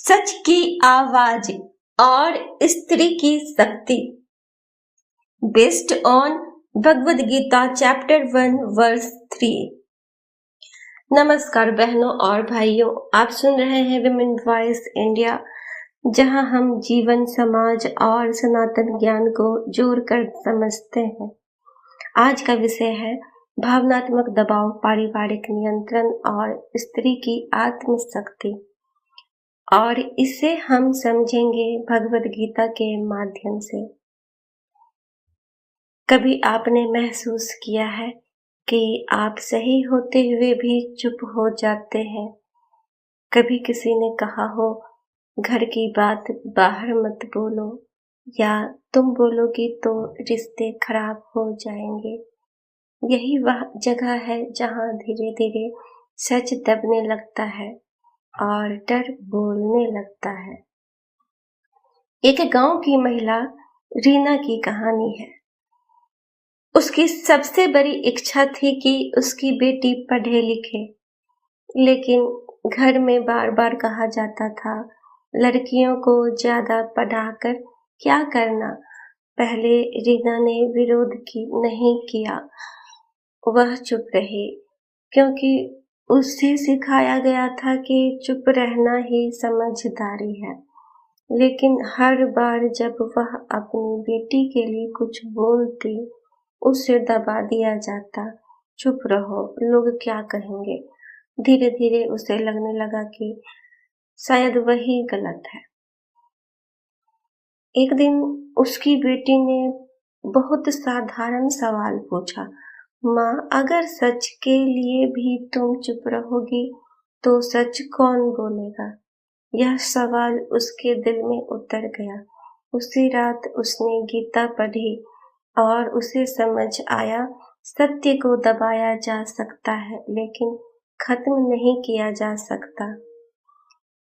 सच की आवाज और स्त्री की शक्ति। Based on Bhagavad Gita chapter 1 verse 3। नमस्कार बहनों और भाइयों, आप सुन रहे हैं विमेन वॉइस इंडिया, जहां हम जीवन, समाज और सनातन ज्ञान को जोड़कर समझते हैं। आज का विषय है भावनात्मक दबाव, पारिवारिक नियंत्रण और स्त्री की आत्मशक्ति, और इसे हम समझेंगे भगवद गीता के माध्यम से। कभी आपने महसूस किया है कि आप सही होते हुए भी चुप हो जाते हैं? कभी किसी ने कहा हो, घर की बात बाहर मत बोलो, या तुम बोलोगी तो रिश्ते खराब हो जाएंगे। यही वह जगह है जहां धीरे धीरे सच दबने लगता है और डर बोलने लगता है। एक गांव की महिला रीना की कहानी है। उसकी सबसे बड़ी इच्छा थी कि उसकी बेटी पढ़े लिखे, लेकिन घर में बार बार कहा जाता था, लड़कियों को ज्यादा पढ़ाकर क्या करना। पहले रीना ने विरोध नहीं किया, वह चुप रही, क्योंकि उससे सिखाया गया था कि चुप रहना ही समझदारी है। लेकिन हर बार जब वह अपनी बेटी के लिए कुछ बोलती, उसे दबा दिया जाता। चुप रहो, लोग क्या कहेंगे। धीरे धीरे उसे लगने लगा कि शायद वही गलत है। एक दिन उसकी बेटी ने बहुत साधारण सवाल पूछा, माँ, अगर सच के लिए भी तुम चुप रहोगी तो सच कौन बोलेगा? यह सवाल उसके दिल में उतर गया। उसी रात उसने गीता पढ़ी और उसे समझ आया, सत्य को दबाया जा सकता है लेकिन खत्म नहीं किया जा सकता।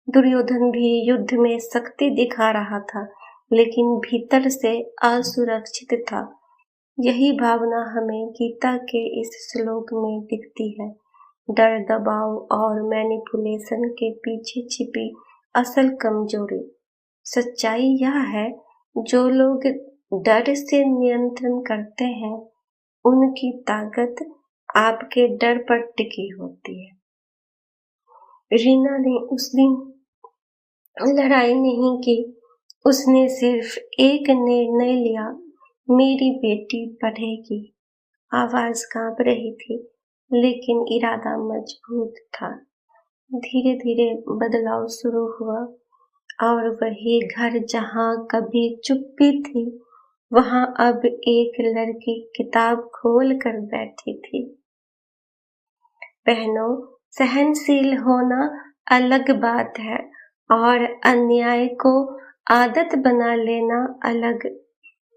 दुर्योधन भी युद्ध में शक्ति दिखा रहा था, लेकिन भीतर से असुरक्षित था। यही भावना हमें गीता के इस श्लोक में दिखती है। डर, दबाव और मैनिपुलेशन के पीछे छिपी असल कमजोरी। सच्चाई यह है, जो लोग डर से नियंत्रण करते हैं, उनकी ताकत आपके डर पर टिकी होती है। रीना ने उस दिन लड़ाई नहीं की, उसने सिर्फ एक निर्णय लिया, मेरी बेटी पढ़ेगी। आवाज कांप रही थी, लेकिन इरादा मजबूत था। धीरे धीरे बदलाव शुरू हुआ, और वही घर जहां कभी चुप्पी थी, वहां अब एक लड़की किताब खोल कर बैठी थी। बहनों, सहनशील होना अलग बात है और अन्याय को आदत बना लेना अलग।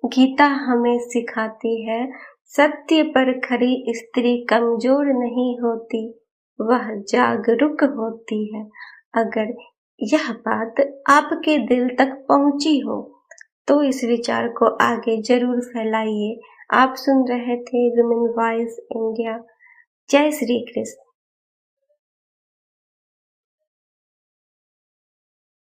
गीता हमें सिखाती है, सत्य पर खरी स्त्री कमजोर नहीं होती, वह जागरूक होती है। अगर यह बात आपके दिल तक पहुंची हो तो इस विचार को आगे जरूर फैलाइए। आप सुन रहे थे विमेन वॉइस इंडिया। जय श्री कृष्ण।